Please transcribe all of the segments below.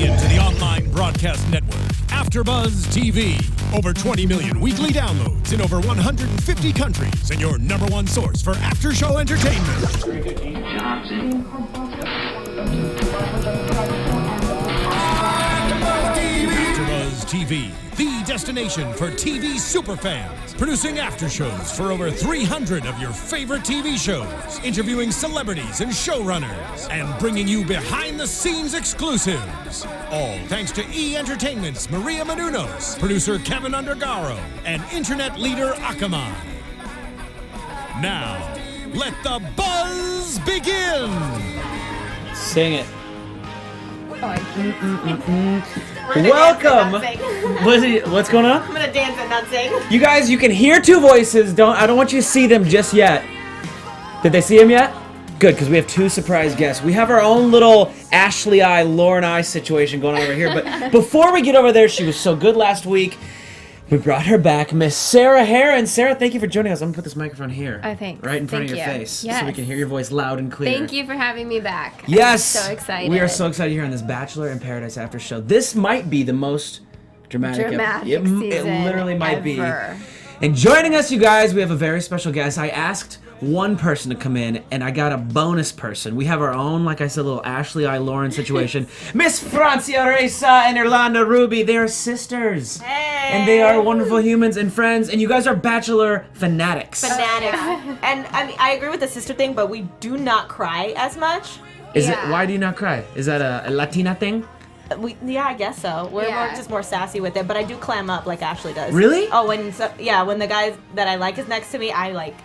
into the online broadcast network, AFTERBUZZ TV. Over 20 million weekly downloads in over 150 countries, and your number one source for after-show entertainment. AFTERBUZZ TV, the destination for TV superfans, producing after shows for over 300 of your favorite TV shows, interviewing celebrities and showrunners, and bringing you behind-the-scenes exclusives. All thanks to E! Entertainment's Maria Menounos, producer Kevin Undergaro, and internet leader Akamai. Now, let the buzz begin! Sing it. Welcome. What's going on? I'm gonna dance and not sing. You guys, you can hear two voices. I don't want you to see them just yet. Did they see him yet? Good, because we have two surprise guests. We have our own little Ashley I, Lauren I situation going on over here. But before we get over there, she was so good last week. We brought her back, Miss Sarah Herron. Sarah, thank you for joining us. I'm gonna put this microphone here. Oh, thanks. Right in front of your face. Yes. So we can hear your voice loud and clear. Thank you for having me back. Yes. I'm so excited. We are so excited here on this Bachelor In Paradise after show. This might be the most dramatic season it literally might be. ever. And joining us, you guys, we have a very special guest. I asked one person to come in, and I got a bonus person. We have our own, like I said, little Ashley I, Lauren situation. Miss Francia, Raisa, and Irlanda Ruby. They are sisters. Hey. And they are wonderful humans and friends, and you guys are Bachelor fanatics. Fanatics. And I mean, I agree with the sister thing, but we do not cry as much. Why do you not cry? Is that a Latina thing? Yeah, I guess so. We're just more sassy with it, but I do clam up like Ashley does. Really? Oh, when the guy that I like is next to me, I like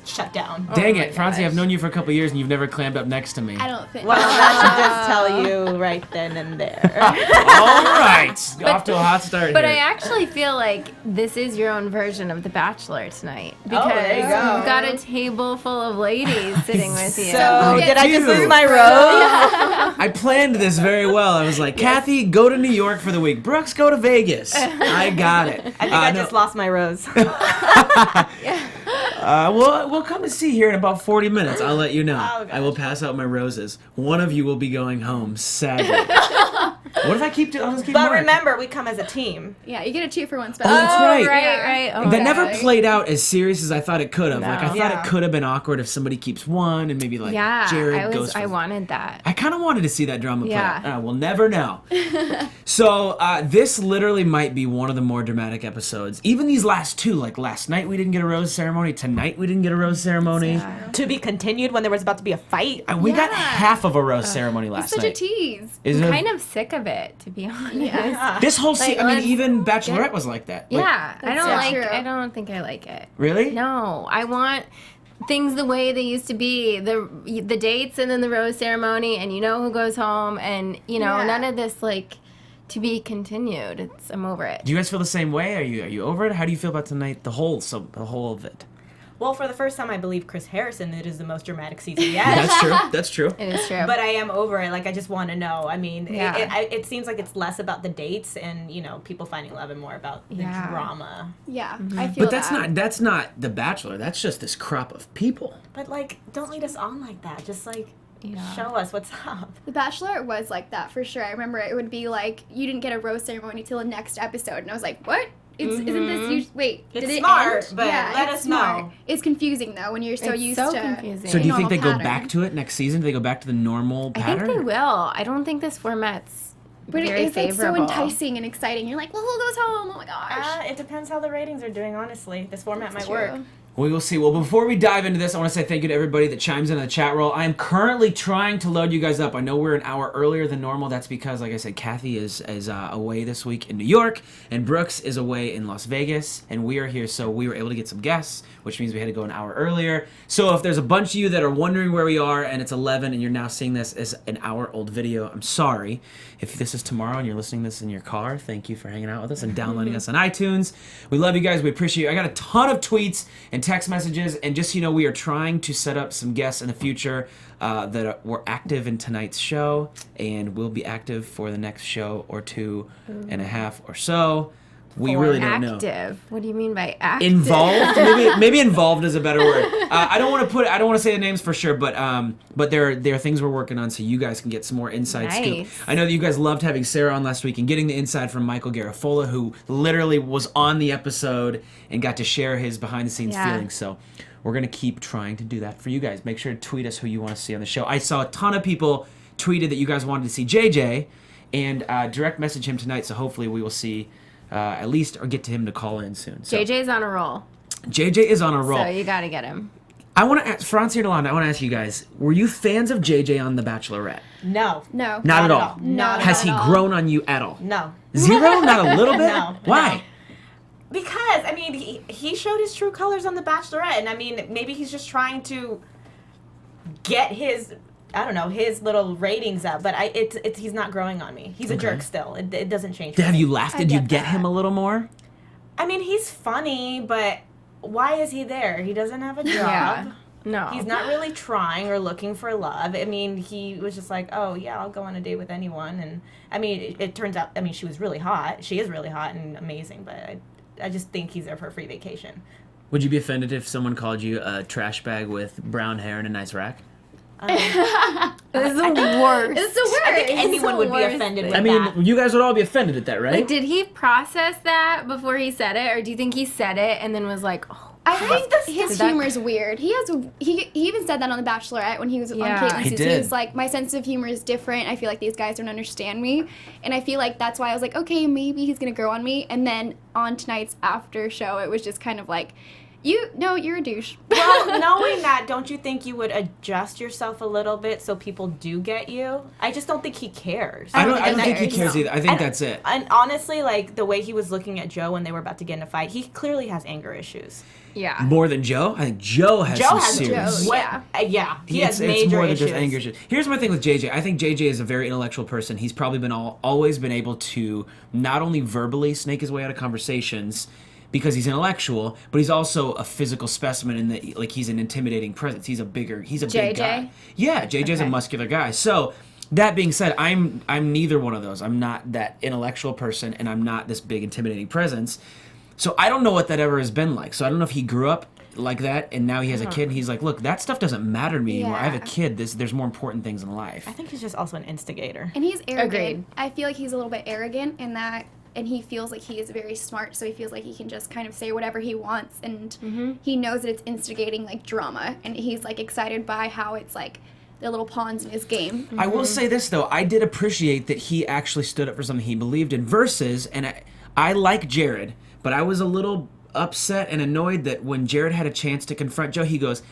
shut down. Dang it, Francia, I've known you for a couple years and you've never clammed up next to me. I don't think. Well, that should just tell you right then and there. All right, off to a hot start But here. I actually feel like this is your own version of The Bachelor tonight. Because there you go. you've got a table full of ladies sitting with you. So, did I just cute. lose my rose? I planned this very well. I was like, Kathy, go to New York for the week. Brooks, go to Vegas. I got it. I think I just lost my rose. We'll come and see here in about 40 minutes. I'll let you know. Oh, gosh. I will pass out my roses. One of you will be going home, sadly. What if I keep I'll just keep But Mark. remember, we come as a team. Yeah, you get a cheer for one Oh, special. that's right. Right. Oh, That my never God. played out as serious as I thought it could have. Like, I No. thought Yeah. it could have been awkward if somebody keeps one and maybe, like, Yeah, Jared goes for... I wanted that. I kind of wanted to see that drama play Yeah. out. We'll never know. So, this literally might be one of the more dramatic episodes. Even these last two, like last night we didn't get a rose ceremony. Tonight we didn't get a rose ceremony. To be continued when there was about to be a fight. We got Yeah. half of a rose ceremony It's last such a night. tease. Is I'm it? kind of sick of it, to be honest. This whole Like, I mean, let's even Bachelorette was like that. Like, Yeah, I That's don't so like. true. I don't think I like it. Really? No, I want things the way they used to be. The dates and then the rose ceremony, and you know who goes home, and Yeah. none of this like to be continued. I'm over it. Do you guys feel the same way? Are you over it? How do you feel about tonight? The whole of it. Well, for the first time, I believe Chris Harrison, it is the most dramatic season yet. That's true. That's true. It is true. But I am over it. Like, I just want to know. I mean, Yeah. it seems like it's less about the dates and, people finding love and more about the Yeah. drama. Yeah, I feel But that. that's not The Bachelor. That's just this crop of people. But, like, don't lead us on like that. Just, like, Yeah. show us what's up. The Bachelor was like that for sure. I remember it would be like, you didn't get a rose ceremony till the next episode. And I was like, what? Isn't this wait, It's did it smart, end? but yeah, let it's us smart. know. It's confusing though when you're so It's used so to confusing. So do you think they normal go pattern. back to it next season? Do they go back to the normal I pattern? think they will. I don't think this format's But very it's like so favorable. enticing and exciting. You're like, well, who goes home? Oh my gosh. It depends how the ratings are doing, honestly. This format That's might work. true. We will see. Well, before we dive into this, I want to say thank you to everybody that chimes in the chat roll. I am currently trying to load you guys up. I know we're an hour earlier than normal. That's because, like I said, Kathy is away this week in New York, and Brooks is away in Las Vegas, and we are here, so we were able to get some guests, which means we had to go an hour earlier. So if there's a bunch of you that are wondering where we are, and it's 11, and you're now seeing this as an hour-old video, I'm sorry. If this is tomorrow and you're listening to this in your car, thank you for hanging out with us and downloading us on iTunes. We love you guys. We appreciate you. I got a ton of tweets and text messages, and just so you know, we are trying to set up some guests in the future that were active in tonight's show, and will be active for the next show or two and a half or so. We really don't know. Active. What do you mean by active? Involved? Maybe involved is a better word. I don't want to say the names for sure, but there are things we're working on so you guys can get some more inside scoop. Nice. I know that you guys loved having Sarah on last week and getting the inside from Michael Garafola, who literally was on the episode and got to share his behind the scenes feelings. So we're gonna keep trying to do that for you guys. Make sure to tweet us who you want to see on the show. I saw a ton of people tweeted that you guys wanted to see JJ, and direct message him tonight. So hopefully we will see at least or get to him to call in soon. So, JJ's on a roll. JJ is on a roll. So you got to get him. I want to ask Francia and Yolanda, I want to ask you guys, were you fans of JJ on The Bachelorette? No. No. Not at all. Not Has at he all. grown on you at all? No. Zero? Not a little bit? No. Why? Because, I mean, he showed his true colors on The Bachelorette, and I mean, maybe he's just trying to get his, I don't know, his little ratings up, but he's not growing on me. He's a jerk still. It doesn't change. Have me. you laughed? Did you get that. him a little more? I mean, he's funny, but why is he there? He doesn't have a job. Yeah. No. He's not really trying or looking for love. I mean, he was just like, oh, yeah, I'll go on a date with anyone. And, I mean, it turns out, I mean, she was really hot. She is really hot and amazing, but I just think he's there for a free vacation. Would you be offended if someone called you a trash bag with brown hair and a nice rack? It's the worst. It's the worst. I think It's anyone the would be worst offended thing. with I mean, that. you guys would all be offended at that, right? Like, did he process that before he said it, or do you think he said it and then was like, oh, I think his Did that- humor is weird. He even said that on The Bachelorette when he was Yeah. on Caitlin's He season. did. He was like, my sense of humor is different. I feel like these guys don't understand me. And I feel like that's why I was like, okay, maybe he's going to grow on me. And then on tonight's after show, it was just kind of like, you're a douche. Well, knowing that, don't you think you would adjust yourself a little bit so people do get you? I just don't think he cares. I don't think think he he cares either. I think that's it. And honestly, like, the way he was looking at Joe when they were about to get in a fight, he clearly has anger issues. yeah. More than Joe? I think Joe has Joe some has serious... Joe. What- Yeah. Yeah, he has it's major more than issues. just anger issues. Here's my thing with JJ. I think JJ is a very intellectual person. He's probably been always been able to not only verbally snake his way out of conversations because he's intellectual, but he's also a physical specimen in that, like, he's an intimidating presence. He's a big JJ? guy. Yeah, JJ's a Okay. muscular guy. So that being said, I'm neither one of those. I'm not that intellectual person, and I'm not this big intimidating presence. So I don't know what that ever has been like. So I don't know if he grew up like that, and now he has a kid, and he's like, look, that stuff doesn't matter to me anymore. I have a Yeah. kid. There's more important things in life. I think he's just also an instigator. And he's arrogant. Agreed. I feel like he's a little bit arrogant in that, and he feels like he is very smart, so he feels like he can just kind of say whatever he wants, and he knows that it's instigating, like, drama, and he's, like, excited by how it's, like, the little pawns in his game. I will say this, though. I did appreciate that he actually stood up for something he believed in versus, and I like Jared, but I was a little upset and annoyed that when Jared had a chance to confront Joe, he goes,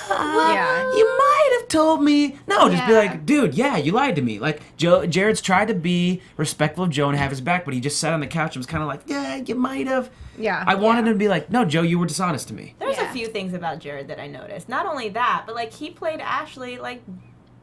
Yeah. you might have told me. No, just be Yeah. like, dude, yeah, you lied to me. Like, Jared's tried to be respectful of Joe and have his back, but he just sat on the couch and was kind of like, yeah, you might have. Yeah. I wanted him to be like, no, Joe, you were dishonest to me. There's a Yeah. few things about Jared that I noticed. Not only that, but, like, he played Ashley like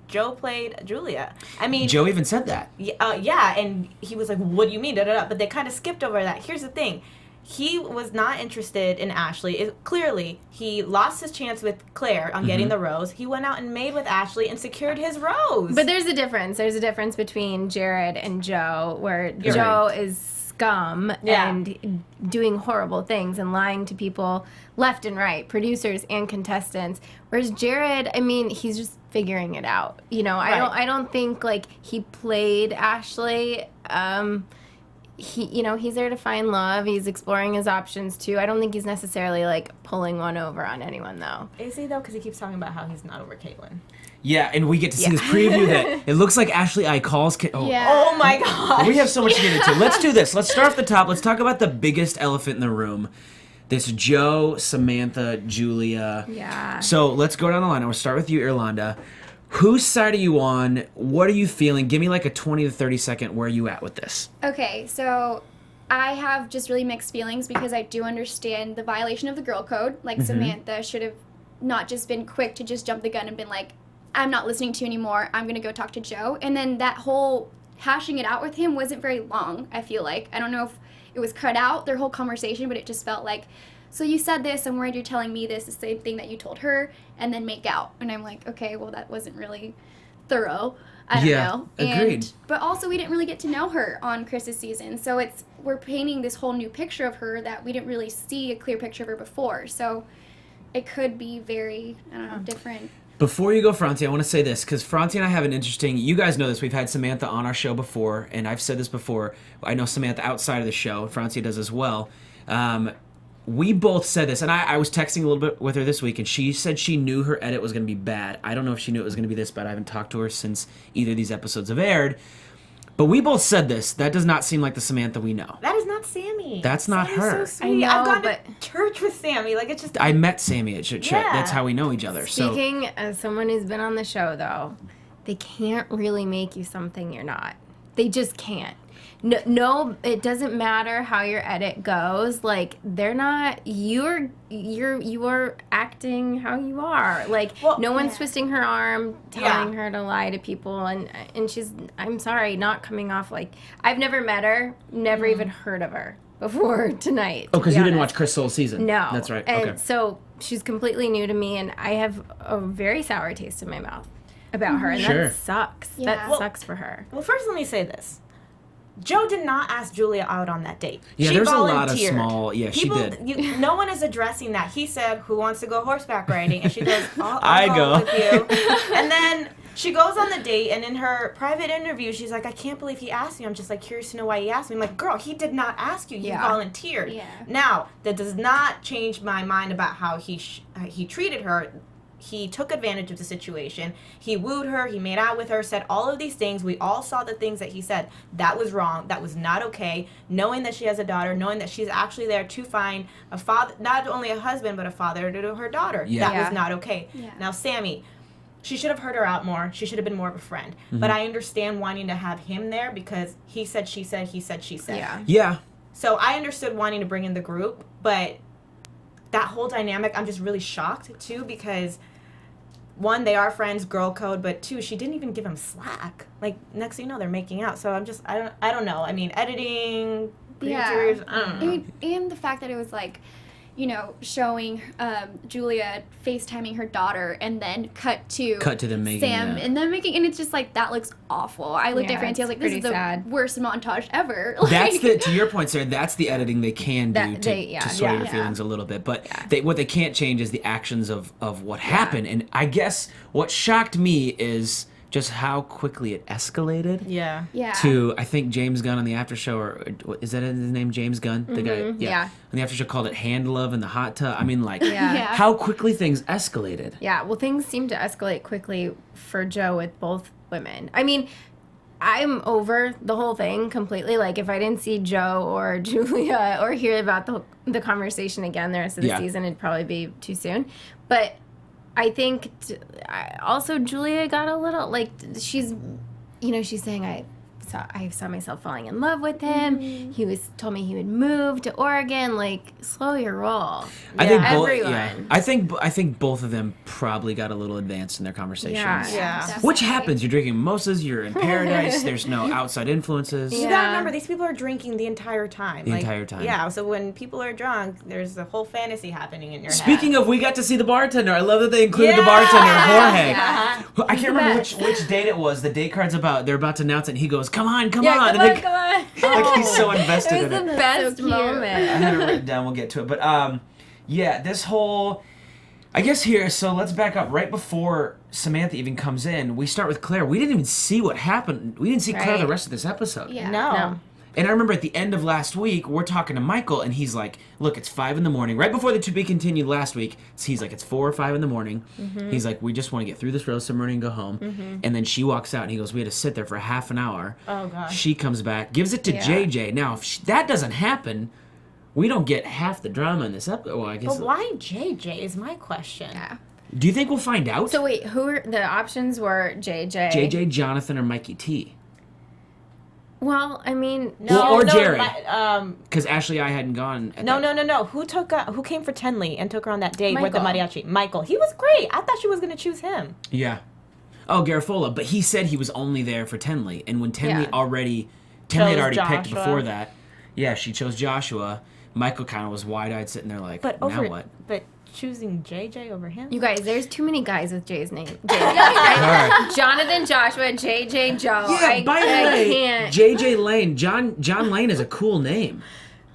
Joe played Julia. I mean, Joe even said that. yeah, and he was like, what do you mean? Da, da, da. But they kind of skipped over that. Here's the thing. He was not interested in Ashley. Clearly, he lost his chance with Claire on getting the rose. He went out and made with Ashley and secured his rose. But there's a difference. There's a difference between Jared and Joe, where You're Joe is scum Yeah. and doing horrible things and lying to people left and right, producers and contestants. Whereas Jared, I mean, he's just figuring it out. You know, Right. I don't think like he played Ashley. He's there to find love. He's exploring his options too. I don't think he's necessarily like pulling one over on anyone though. Is he, though? Because he keeps talking about how he's not over Caitlyn. Yeah, and we get to see this preview that it looks like Ashley I calls. Yeah. Oh, my God. We have so much to get into. Let's do this. Let's start off the top. Let's talk about the biggest elephant in the room. This Joe, Samantha, Julia. Yeah. So let's go down the line. I want to start with you, Irlanda. Whose side are you on? What are you feeling? Give me like a 20 to 30 second. Where are you at with this? Okay, so I have just really mixed feelings because I do understand the violation of the girl code. Like, Samantha should have not just been quick to just jump the gun and been like, I'm not listening to you anymore. I'm going to go talk to Joe. And then that whole hashing it out with him wasn't very long, I feel like. I don't know if it was cut out, their whole conversation, but it just felt like, so you said this, I'm worried you're telling me this, the same thing that you told her, and then make out. And I'm like, okay, well, that wasn't really thorough. I don't know. Agreed. But also, we didn't really get to know her on Chris's season. So we're painting this whole new picture of her that we didn't really see a clear picture of her before. So it could be very, I don't know, different. Before you go, Francia, I want to say this, because Francia and I have an interesting... You guys know this. We've had Samantha on our show before, and I've said this before. I know Samantha outside of the show. Francia does as well. We both said this, and I was texting a little bit with her this week, and she said she knew her edit was going to be bad. I don't know if she knew it was going to be this bad. I haven't talked to her since either of these episodes have aired. But we both said this. That does not seem like the Samantha we know. That is not Sammy. That's not Sammy's her. So sweet. I know, I've gone but- to church with Sammy. Like, it's just... I met Sammy at church. Yeah. That's how we know each other. Speaking as someone who's been on the show, though, they can't really make you something you're not. They just can't. No, it doesn't matter how your edit goes. Like, they're not. You are acting how you are. Like, Well, no one's yeah. twisting her arm, telling her to lie to people, and she's. I'm sorry, not coming off like I've never met her, never even heard of her before tonight. Oh, to because be you didn't honest. watch Chris Soul's season. No. That's right. And Okay. so she's completely new to me, and I have a very sour taste in my mouth about her, and Sure. that sucks. Yeah. That Well- sucks for her. Well, first let me say this. Joe did not ask Julia out on that date. Yeah, she there's volunteered. a lot of small... Yeah, People, she did. No one is addressing that. He said, "Who wants to go horseback riding?" And she goes, "I'll I go. with you." And then she goes on the date, and in her private interview, she's like, "I can't believe he asked me. I'm just like curious to know why he asked me." I'm like, "Girl, he did not ask you. You Yeah. volunteered." Yeah. Now that does not change my mind about how he treated her. He took advantage of the situation. He wooed her. He made out with her, said all of these things. We all saw the things that he said. That was wrong. That was not okay. Knowing that she has a daughter, knowing that she's actually there to find a father, not only a husband, but a father to her daughter. Yeah. That Yeah. was not okay. Yeah. Now, Sammy, she should have heard her out more. She should have been more of a friend. But I understand wanting to have him there because he said, she said, he said, she said. Yeah. Yeah. So I understood wanting to bring in the group, but that whole dynamic, I'm just really shocked too because one, they are friends, girl code, but two, she didn't even give him slack. Like next thing you know, they're making out. So I don't know. I mean, editing, producers, I don't know. And the fact that it was like, you know, showing Julia FaceTiming her daughter and then cut to them making Sam out. and then making, and it's just like, that looks awful. I looked Yeah, at Francia, I was like, it's this is pretty the sad. worst montage ever. That's Like, to your point, Sarah, that's the editing they can do That they- yeah. to sway your Yeah. feelings a little bit. But Yeah. what they can't change is the actions of what happened. And I guess what shocked me is just how quickly it escalated. Yeah. yeah. To I think James Gunn on the after show, or is that his name? James Gunn, the guy. yeah. On the after show called it hand love in the hot tub. I mean, like Yeah. Yeah. how quickly things escalated. Yeah, well, things seem to escalate quickly for Joe with both women. I mean, I'm over the whole thing completely. Like, if I didn't see Joe or Julia or hear about the conversation again the rest of the Yeah. season, it'd probably be too soon. But I think also Julia got a little, like, she's saying, I saw myself falling in love with him. He told me he would move to Oregon. Like, slow your roll. I think both. Everyone. Yeah, I think both of them probably got a little advanced in their conversations. Yeah. Yeah. Definitely. Which happens? You're drinking mimosas. You're in paradise. There's no outside influences. You Yeah. gotta remember, these people are drinking the entire time. The entire time. Yeah, so when people are drunk, there's a whole fantasy happening in your Speaking head. of, we got to see the bartender. I love that they included the Yeah. bartender, Jorge. Yeah. I can't remember which date it was. The date card's they're about to announce it, and he goes, "Come on, come Yeah, on!" come and on, then, come on. like he's so invested It in was the it. best So cute. I moment. had it written down. We'll get to it, but yeah, this whole. I guess here, so let's back up. Right before Samantha even comes in, we start with Claire. We didn't even see what happened. We didn't see Claire the Right. rest of this episode. Yeah. No. And I remember at the end of last week, we're talking to Michael, and he's like, look, it's 5 in the morning. Right before the To Be Continued last week, he's like, it's 4 or 5 in the morning. Mm-hmm. He's like, we just want to get through this rose ceremony and go home. And then she walks out, and he goes, we had to sit there for half an hour. Oh, gosh. She comes back, gives it to Yeah. JJ. Now, if that doesn't happen, we don't get half the drama in this episode. Well, I guess. But why JJ is my question. Yeah. Do you think we'll find out? So wait, who are the options? Were JJ? JJ, Jonathan, or Mikey T? Well, I mean, No, Or no, Jared. Because Ashley I hadn't gone. At No. that- Who came for Tenley and took her on that date with the Michael. mariachi? Michael. He was great. I thought she was going to choose him. Yeah. Oh, Garafola. But he said he was only there for Tenley. And when Tenley Yeah. had already picked Joshua. before that. Yeah, she chose Joshua. Michael kind of was wide-eyed sitting there like, But now what? But choosing JJ over him? you guys, there's too many guys with J's name. JJ. Alright. Jonathan, Joshua, JJ, Joe. Yeah, by the I way, can't. JJ Lane. John Lane is a cool name.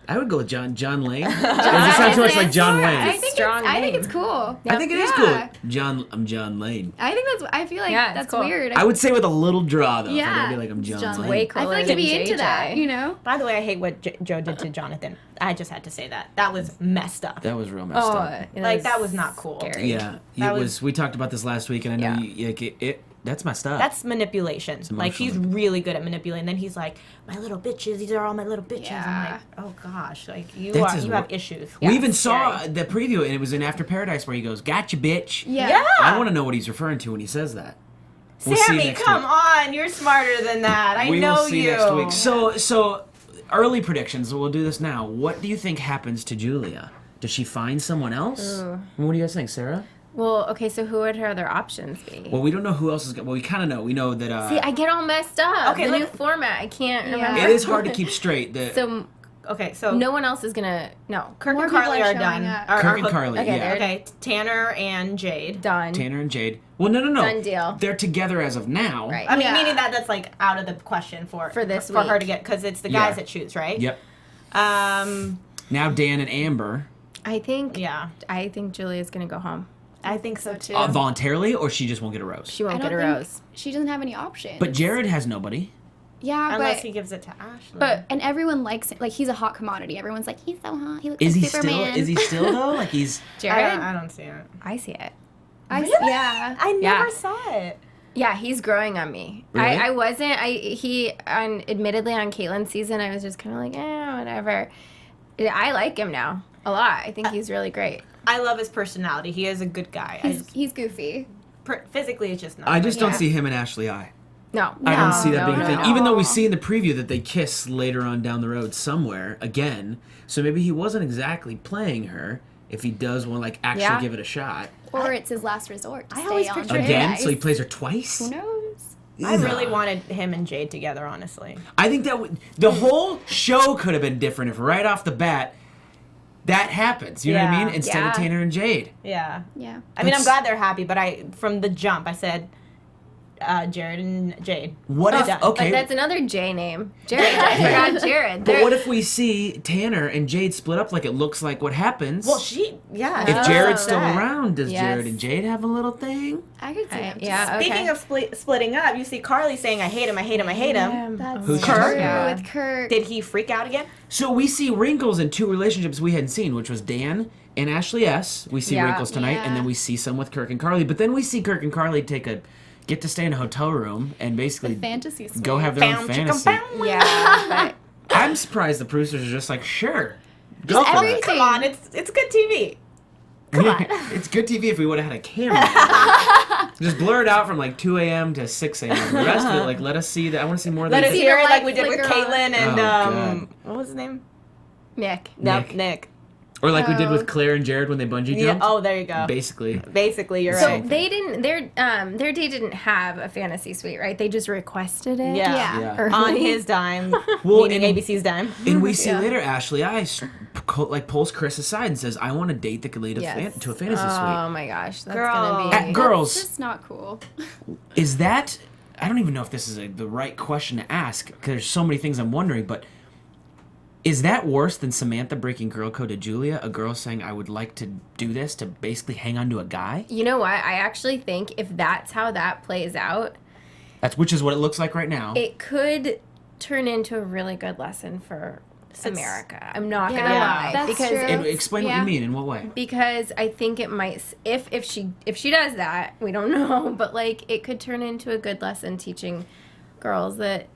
I would go with John Lane. Does it sound too much like John Wayne? I think Strong I think name. it's cool. I think it is Yeah. cool. I'm John Lane. I think I feel like Yeah, it's that's cool. weird. I would say with a little draw though. If I'm Yeah. gonna be like I'm John Lane. Way I cooler feel like than to be into JJ. that, you know? By the way, I hate what Joe did to Jonathan. I just had to say that. That was messed up. That was real messed Oh, up. Like, that was not cool. Scary. Yeah, That it was- was. We talked about this last week, and I know Yeah. it that's messed up. That's manipulation. Like, he's emotional. really good at manipulating. Then he's like, my little bitches, these are all my little bitches. I'm Yeah. like, oh gosh, like, you That's his have wor- issues. we Yeah, even it's saw scary. the preview, and it was in After Paradise where he goes, "Gotcha, bitch." Yeah. Yeah. I want to know what he's referring to when he says that. We'll see Sammy, next come week. on, you're smarter than that. I We know will see you. next week. So early predictions. We'll do this now. What do you think happens to Julia? Does she find someone else? Ooh. What do you guys think, Sarah? Well, okay, so who would her other options be? Well, we don't know who else is. Well, we kind of know. We know that. See, I get all messed up. Okay, the let- new format, I can't Yeah. remember. it is hard to keep straight. So Okay, so no one else is gonna. No, Kirk More and people Carly are are showing done. up. Kirk and Carly. Okay, yeah. they're- Okay, Tanner and Jade. done. Tanner and Jade. Well, no. Done deal. They're together as of now. Right. I mean, Yeah. meaning that that's like out of the question for this for her week. to get, because it's the Yeah. guys that choose, right? Yep. Um. Now Dan and Amber. I think. Yeah, I think Julia's gonna go home. I think so too. Voluntarily, or she just won't get a rose. She won't I get don't a think rose. she doesn't have any options. But Jared has nobody. yeah, Unless but he gives it to Ashley. and everyone likes it. Like, he's a hot commodity. Everyone's like, he's so hot. He looks Is like he Superman. still? Is he still though? Like he's. Jared, I don't see it. I see it. Yeah. I never Yeah. saw it. Yeah, he's growing on me. Really? I wasn't. Admittedly on Caitlin's season, I was just kind of like, whatever. I like him now a lot. I think he's really great. I love his personality. He is a good guy. He's goofy. Physically, it's just not. I just don't Yeah. see him and Ashley I. No, I don't see that no, being a no, thing. no. Even though we see in the preview that they kiss later on down the road somewhere again. So maybe he wasn't exactly playing her. If he does want to like actually Yeah. give it a shot Or it's his last resort to I stay always on picture again, Paradise. so he plays her twice. Who knows? I really wanted him and Jade together, honestly. I think that the whole show could have been different if right off the bat that happens. You know what I Yeah. mean? Instead Yeah. of Tanner and Jade. Yeah. I mean, I'm That's- glad they're happy, but from the jump, I said Jared and Jade. What if? done. Okay. But that's another J name. Jared. I forgot Jared. But what if we see Tanner and Jade split up like it looks like what happens? Well, if Jared's still that. around, does Yes. Jared and Jade have a little thing? I could see him. yeah. Speaking Okay. of splitting up, you see Carly saying, I hate him, I hate him, I hate him. That's Who's she true talking about? with Kirk. Did he freak out again? So we see wrinkles in two relationships we hadn't seen, which was Dan and Ashley S. We see Yeah. wrinkles tonight, and Yeah. then we see some with Kirk and Carly. But then we see Kirk and Carly get to stay in a hotel room and basically The fantasy suite. go have their own Bam, chicka, fantasy. bam. Yeah, but I'm surprised the producers are just like, sure. Go Just for everything. it. Come on, it's good TV. Come on. It's good TV if we would have had a camera. Just blur it out from like 2 a.m. to 6 a.m. The rest of it, like, let us see that. I want to see more of Let these. us See hear the it like light we did with flicker on. Caitlyn and, Oh, God. what was his name? Nick. Nope, Nick. Or like we did Oh. with Claire and Jared when they bungee Yeah. jumped. Oh, there you go. Basically. Basically, you're So right. they didn't. Their date didn't have a fantasy suite, right? They just requested it. Yeah. Yeah. Early. On his dime, Well, meaning and- ABC's dime. And we see Yeah. later Ashley like pulls Chris aside and says, I want a date that could lead Yes. to a fantasy Oh my gosh, that's Girl. gonna suite. be. Girls, It's just not cool. is that, I don't even know if this is the right question to ask, because there's so many things I'm wondering, but is that worse than Samantha breaking girl code to Julia? A girl saying, I would like to do this to basically hang on to a guy? You know what? I actually think if that's how that plays out, Which is what it looks like right now. it could turn into a really good lesson for America. I'm not gonna Yeah, lie, that's because true. Explain what Yeah. you mean, in what way? because I think it might if she does that, we don't know, but like it could turn into a good lesson teaching girls that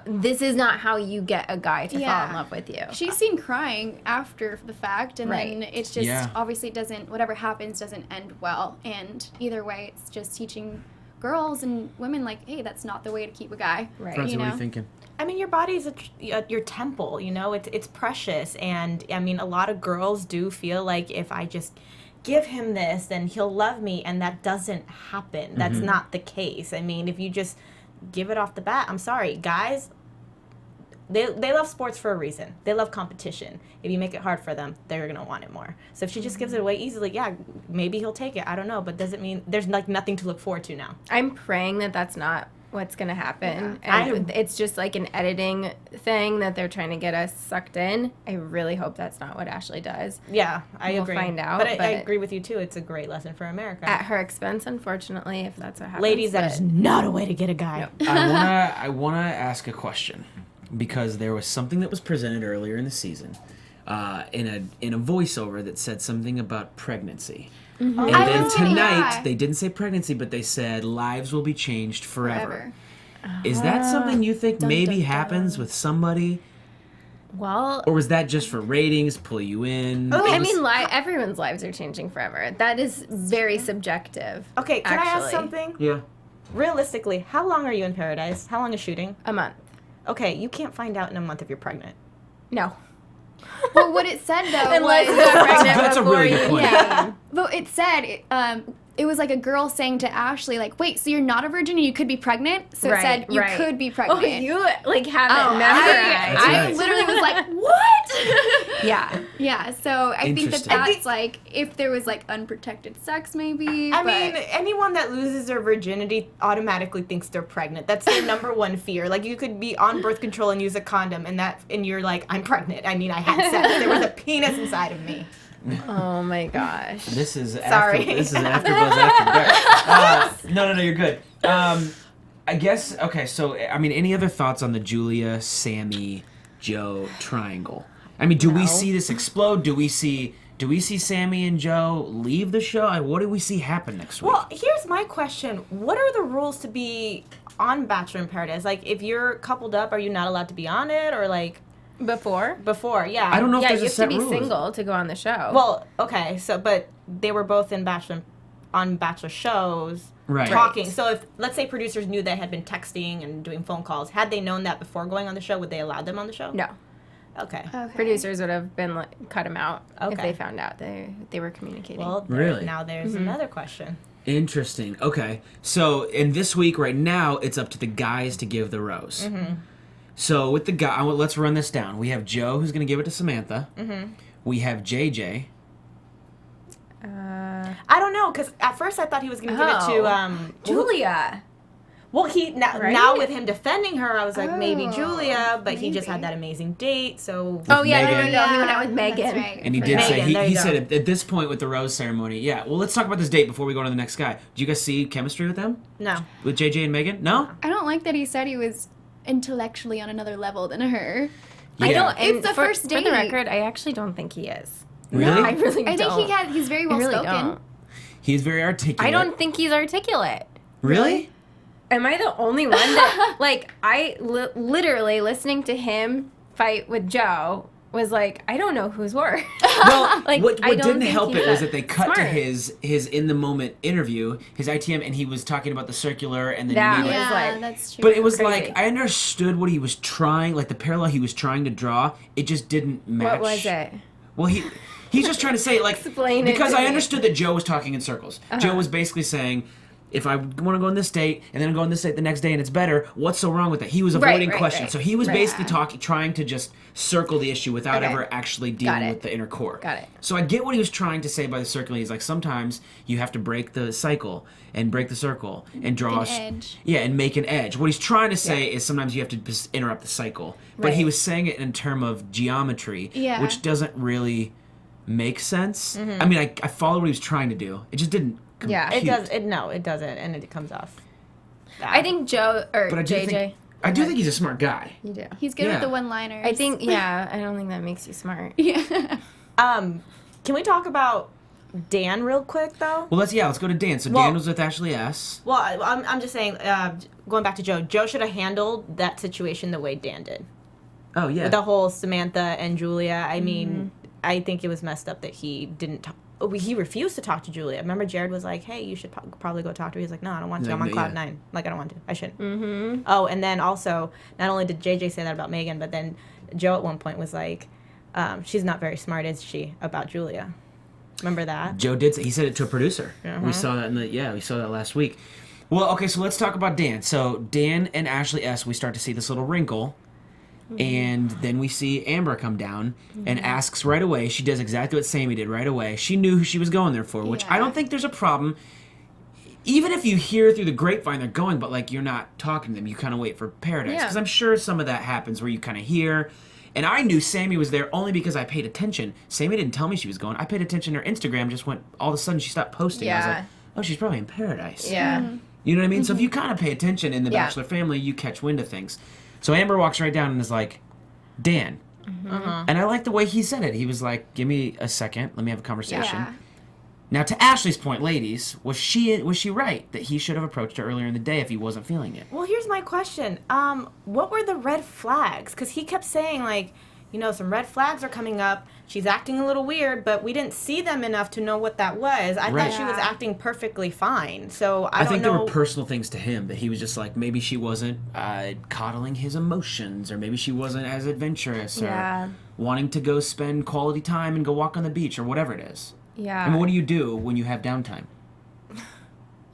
this is not how you get a guy to fall Yeah. in love with you. She's seen crying after the fact, and Right. then it's just Yeah. obviously whatever happens doesn't end well. And either way, it's just teaching girls and women like, hey, that's not the way to keep a guy. Right. Francia, you what are know? you thinking? I mean, your body's your temple, you know? It's precious. And, I mean, a lot of girls do feel like if I just give him this, then he'll love me. And that doesn't happen. That's not the case. I mean, if you just give it off the bat, I'm sorry. Guys, they love sports for a reason. They love competition. If you make it hard for them, they're going to want it more. So if she just gives it away easily, yeah, maybe he'll take it. I don't know. But doesn't mean there's like nothing to look forward to now. I'm praying that that's not what's going to happen. Yeah. And it's just like an editing thing that they're trying to get us sucked in. I really hope that's not what Ashley does. Yeah, I We'll agree. find out, But I but- agree with you, too. It's a great lesson for America. At her expense, unfortunately, if that's what happens. Ladies, that but- is not a way to get a guy. I wanna ask a question because there was something that was presented earlier in the season in a voiceover that said something about pregnancy. And I then was gonna- tonight yeah. they didn't say pregnancy, but they said lives will be changed forever. Forever. Is that something you think Dun, maybe dun, happens dun. with somebody, Well, or was that just for ratings, pull you in? I It was- mean, everyone's lives are changing forever. That is very subjective. Okay, can I ask actually. something? yeah. Realistically, how long are you in Paradise? How long is shooting? A month. Okay, you can't find out in a month if you're pregnant. No. Well, what it said though Unless was, you got pregnant That's a before really good you point. came. but it said it was like a girl saying to Ashley, like, "Wait, so you're not a virgin and you could be pregnant?" So Right, it said you right. could be Oh, pregnant. you like have Oh, it memorized. That's I right. literally was like, "What?" Yeah. Yeah, so I think that Interesting. that's like if there was like unprotected sex, maybe. I but- mean, anyone that loses their virginity automatically thinks they're pregnant. That's their number one fear. Like, you could be on birth control and use a condom, and you're like, I'm pregnant. I mean, I had sex. There was a penis inside of me. Oh my gosh. This is Sorry. This is an AFTERBUZZ after dark. No, you're good. I guess okay. So I mean, any other thoughts on the Julia, Sammy, Joe triangle? I mean, do we No. see this explode? Do we see Sammy and Joe leave the show? What do we see happen next week? Well, here's my question. What are the rules to be on Bachelor in Paradise? Like, if you're coupled up, are you not allowed to be on it? Or, like, before, yeah. I don't know if Yeah, there's you a have set to be rule. single to go on the show. Well, okay, so, but they were both on Bachelor shows. Right. Talking. So if, let's say, producers knew they had been texting and doing phone calls, had they known that before going on the show, would they allow them on the show? no. Okay. Okay. Producers would have been cut him out if Okay. they found out they were communicating. Well, Really? now there's another question. Interesting. Okay. So, in this week, right now, it's up to the guys to give the rose. So, with the guy, let's run this down. We have Joe, who's going to give it to Samantha. We have JJ. I don't know, because at first I thought he was going to give it to Julia. Well, Right? now with him defending her, I was like, maybe Oh, Julia, but he just maybe. had that amazing date, so... Oh yeah, Megan. no, he went out with That's Megan. right. And he did say, Megan, there he you said go. at this point with the rose ceremony, yeah. Well, let's talk about this date before we go on to the next guy. Do you guys see chemistry with them? No. With JJ and Megan? No? I don't like that he said he was intellectually on another level than her. I Yeah. don't. And It's the for, first For the date. record, I actually don't think he is. Really? I really I don't. think he's very I well really spoken. don't. He's very articulate. I don't think he's articulate. Really? Am I the only one that like literally listening to him fight with Joe was like, I don't know who's worse. Well, Like, what I don't didn't think help he's it was that that they cut to smart. his in the moment interview, his ITM, and he was talking about the circular and then That you need, was like, Yeah, like- that's true. but it was crazy. like I understood what he was trying, like the parallel he was trying to draw. It just didn't match. What was it? Well, he's just trying to say like Explain it because to I me. understood that Joe was talking in circles. Joe was basically saying, if I want to go on this date and then go on this date the next day and it's better, what's so wrong with that? He was avoiding right, questions, right. so he was Right. basically trying to just circle the issue without Okay. ever actually Got dealing it. with the inner core. Got it. So I get what he was trying to say by the circling. He's like, sometimes you have to break the cycle and break the circle and draw An edge. Yeah, and make an edge. What he's trying to say is sometimes you have to just interrupt the cycle. But he Right. was saying it in terms of geometry, Yeah. which doesn't really make sense. I mean, I followed what he was trying to do. It just didn't Yeah. It compute. does. No, it doesn't, and it comes off. I think Joe or But I do JJ. think I do think he's a smart guy. You do. He's good Yeah. with the one-liners. I think yeah. I don't think that makes you smart. Yeah. Can we talk about Dan real quick though? Well, let's go to Dan. So Well- Dan was with Ashley S. Well, I'm just saying. Going back to Joe, Joe should have handled that situation the way Dan did. Oh yeah. With the whole Samantha and Julia. I mean, I think it was messed up that he didn't talk. He refused to talk to Julia. Remember, Jared was like, "Hey, you should probably go talk to her." He's like, "No, I don't want to. Like, I'm on yeah. cloud 9. Like, I don't want to. I shouldn't." Mm-hmm. Oh, and then also, not only did JJ say that about Megan, but then Joe at one point was like, "She's not very smart, is she?" About Julia. Remember that? Joe did. He said it to a producer. Uh-huh. We saw that we saw that last week. Well, okay, so let's talk about Dan. So Dan and Ashley S. We start to see this little wrinkle, and then we see Amber come down and asks right away. She does exactly what Sammy did right away. She knew who she was going there for, which I Yeah. don't think there's a problem. even if you hear through the grapevine they're going, but like you're not talking to them, you kind of wait for Paradise. Yeah. Because I'm sure some of that happens where you kind of hear. And I knew Sammy was there only because I paid attention. Sammy didn't tell me she was going. I paid attention to her Instagram, just went, all of a sudden she stopped posting. I was like, oh, she's probably in Paradise. Yeah. You know what I mean? So if you kind of pay attention in the Bachelor family, you catch wind of things. So Amber walks right down and is like, Dan. And I like the way he said it. He was like, give me a second. Let me have a conversation. Yeah. Now, to Ashley's point, ladies, was she right that he should have approached her earlier in the day if he wasn't feeling it? Well, here's my question. What were the red flags? Because he kept saying, like, you know, some red flags are coming up. She's acting a little weird, but we didn't see them enough to know what that was. I Right. thought she was acting perfectly fine. So I don't think know. there were personal things to him that he was just like, maybe she wasn't coddling his emotions, or maybe she wasn't as adventurous, or wanting to go spend quality time and go walk on the beach, or whatever it is. Yeah. I mean, what do you do when you have downtime?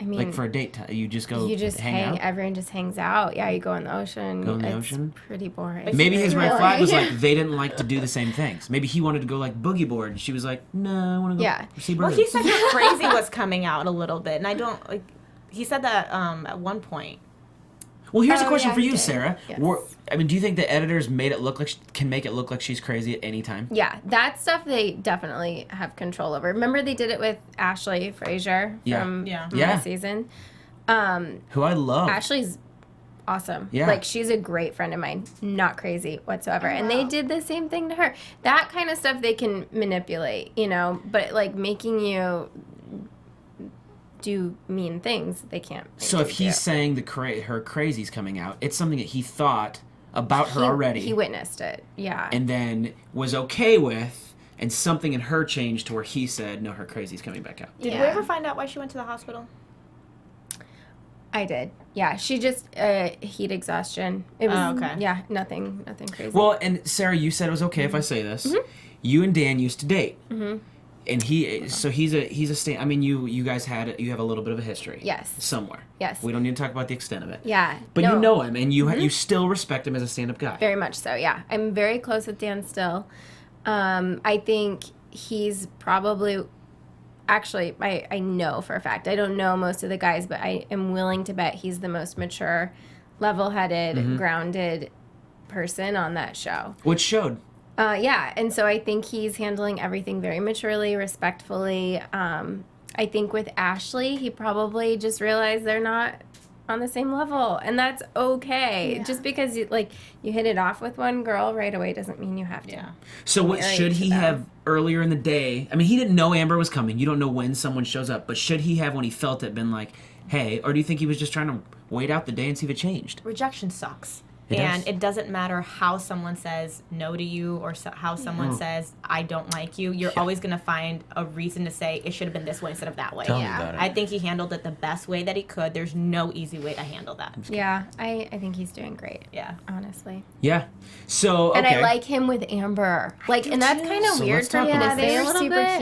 I mean, Like for a date time, you just go you just hang out? everyone just hangs out. Yeah, you go in the ocean. Go in the It's ocean? pretty boring. Maybe his red flag was Really? like they didn't like to do the same things. Maybe he wanted to go like boogie board, and she was like, "No, I want to go Yeah. see Well, birds." he said her crazy was coming out a little bit, and I don't like. He said that at one point. Well, here's a Oh, question yeah, for he you, did. Sarah. Yes. I mean, do you think the editors made it look like can make it look like she's crazy at any time? Yeah, that stuff they definitely have control over. Remember they did it with Ashley Frazier Yeah. from Yeah. from Yeah. last season. Who I love. Ashley's awesome. Yeah. Like, she's a great friend of mine. Not crazy whatsoever. And they wow. did the same thing to her. That kind of stuff they can manipulate, you know, but like making you do mean things, they can't. make So if you he's do. saying her crazy's coming out, it's something that he thought about her already, He witnessed it. Yeah. and then was okay with, and something in her changed to where he said, "No, her crazy's coming back out." Did we Yeah. ever find out why she went to the hospital? I did. Yeah, she just heat exhaustion. It was okay. Yeah, nothing crazy. Well, and Sarah, you said it was okay if I say this. You and Dan used to date, and he's a stand. I mean, you guys have a little bit of a history. Yes. Somewhere. Yes. We don't need to talk about the extent of it. Yeah. But no, you know him, and you still respect him as a stand-up guy. very much so. Yeah, I'm very close with Dan still. I think he's probably. Actually, I know for a fact. I don't know most of the guys, but I am willing to bet he's the most mature, level-headed, grounded person on that show. Which showed. Yeah, and so I think he's handling everything very maturely, respectfully. I think with Ashley, he probably just realized they're not on the same level, and that's okay. Yeah. Just because you hit it off with one girl right away doesn't mean you have to. Yeah. So what married should to he them. have earlier in the day? I mean, he didn't know Amber was coming. You don't know when someone shows up, but should he have, when he felt it, been like, "Hey," or do you think he was just trying to wait out the day and see if it changed? Rejection sucks. It And does. it doesn't matter how someone says no to you or how someone says I don't like you. You're always going to find a reason to say it should have been this way instead of that way. Tell me about it. I think he handled it the best way that he could. There's no easy way to handle that. Yeah, I think he's doing great. Yeah. Honestly. Yeah. So okay. And I like him with Amber. Like, and that's kind of So weird let's for talk you to about say They a were little super bit.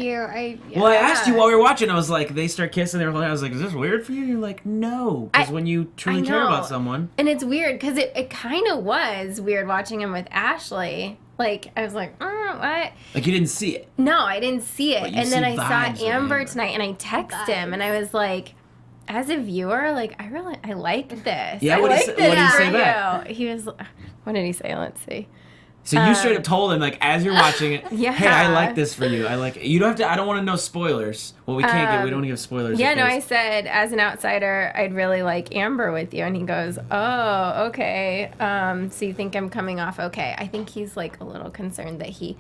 cute. Well, I asked you while we were watching. I was like, they start kissing. They were holding. I was like, "Is this weird for you?" And you're like, "No," because when you truly care know. about someone, And it's weird because it kind of was weird watching him with Ashley. Like, I was like, what? like you didn't see it. No, I didn't see it. But you And then see I vibes with saw Amber Amber. tonight, and I texted him, and I was like, as a viewer, like, I like this. Yeah, I what'd he like say- this what'd he for say back? you. He was, what did he say? Let's see. So you straight up told him, like, as you're watching it, Yeah. "Hey, I like this for you. I like it." You don't have to. I don't want to know spoilers. Well, we can't get. We don't want to give spoilers. Yeah, no, I because- said, as an outsider, I'd really like Amber with you. And he goes, oh, okay. So you think I'm coming off okay? I think he's, like, a little concerned that he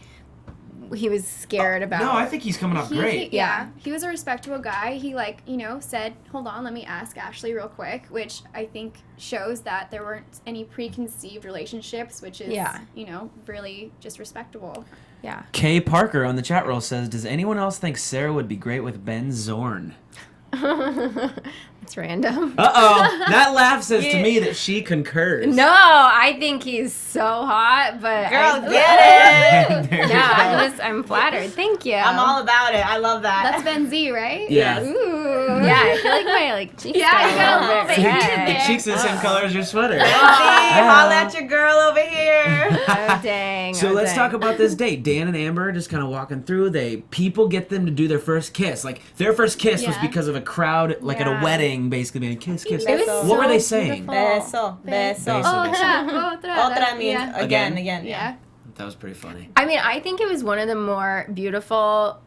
was scared about. No, I think he's coming off great. Yeah. He was a respectable guy. He said, "Hold on, let me ask Ashley real quick," which I think shows that there weren't any preconceived relationships, which is Yeah. really just respectable. Yeah. Kay Parker on the chat roll says, "Does anyone else think Sarah would be great with Ben Zorn?" It's random. That laugh says to me that she concurs. No, I think he's so hot, but Girl, get it! There you Yeah, go. I'm flattered. Thank you. I'm all about it. I love that. That's Ben Z, right? Yeah. Ooh. Yeah, I feel like my cheeks. Yeah, you got a got little bit The red. cheeks are the same color as your sweater. See, holla at your girl over here. Oh, dang. So oh, let's dang. talk about this date. Dan and Amber are just kind of walking through. People get them to do their first kiss. Like, their first kiss was Yeah. because of a crowd, like at a Yeah. wedding, basically being kiss, kiss. It was What so were they saying? beautiful. Beso, beso. Beso. Otra means yeah. again, Again? again. Yeah. That was pretty funny. I mean, I think it was one of the more beautiful,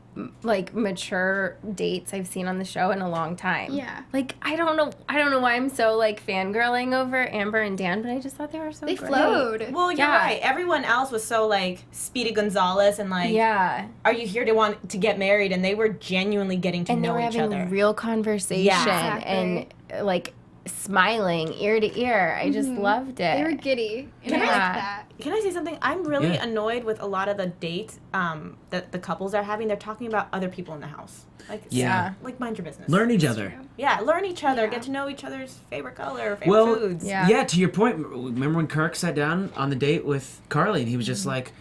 like, mature dates I've seen on the show in a long time. Yeah. Like, I don't know why I'm so, like, fangirling over Amber and Dan, but I just thought they were so They great. flowed. Well, you're Yeah. right. Everyone else was so like Speedy Gonzalez and like, Yeah. are you here to want to get married? And they were genuinely getting to And they know were each having other. real conversation Yeah. and, like, smiling ear to ear. I just loved it. They were giddy. And Can I I- liked that. Can I say something? I'm really Yeah. annoyed with a lot of the dates that the couples are having. They're talking about other people in the house. Like, Yeah. like mind your business. Learn each other. Yeah, learn each other. Yeah. Get to know each other's favorite color, favorite Well, foods. Yeah. to your point, remember when Kirk sat down on the date with Carly and he was just like,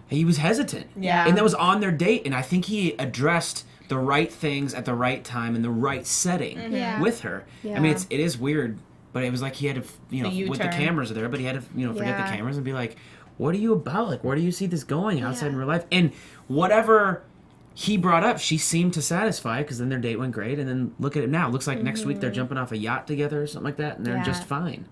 he was hesitant. Yeah. And that was on their date, and I think he addressed the right things at the right time in the right setting Yeah. with her. I Yeah. mean, it is weird, but it was like he had to, The with the U-turn. cameras there, but he had to, forget the Yeah. cameras and be like, what are you about? Like, where do you see this going outside Yeah. in real life? And whatever he brought up, she seemed to satisfy because then their date went great. And then look at it now. Looks like next week they're jumping off a yacht together or something like that, and they're Yeah. just fine.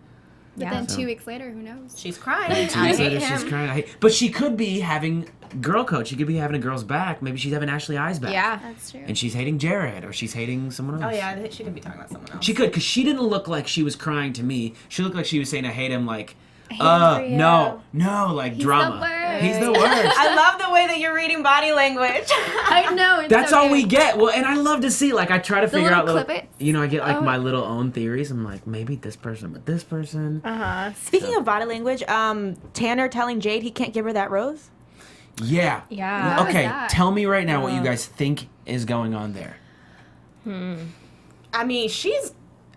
But Yeah. then So- 2 weeks later, who knows? She's crying. Two I weeks hate later, she's him. crying. But she could be having girl code. She could be having a girl's back. Maybe she's having Ashley I's back. Yeah. That's true. And she's hating Jared, or she's hating someone else. Oh yeah, I think she could be talking about someone else. She could, because she didn't look like she was crying to me. She looked like she was saying, I hate him, like, hate him for no, like He's drama. the worst. He's the worst. I love the way that you're reading body language. I know. It's That's so all good. we get. Well, and I love to see, like, I try to figure out little little, clippets? I get like Oh. my little own theories. I'm like, maybe this person, but this person. Speaking of body language, Tanner telling Jade he can't give her that rose. Yeah. Yeah. What was Okay, that? tell me right now what you guys think is going on there. I mean,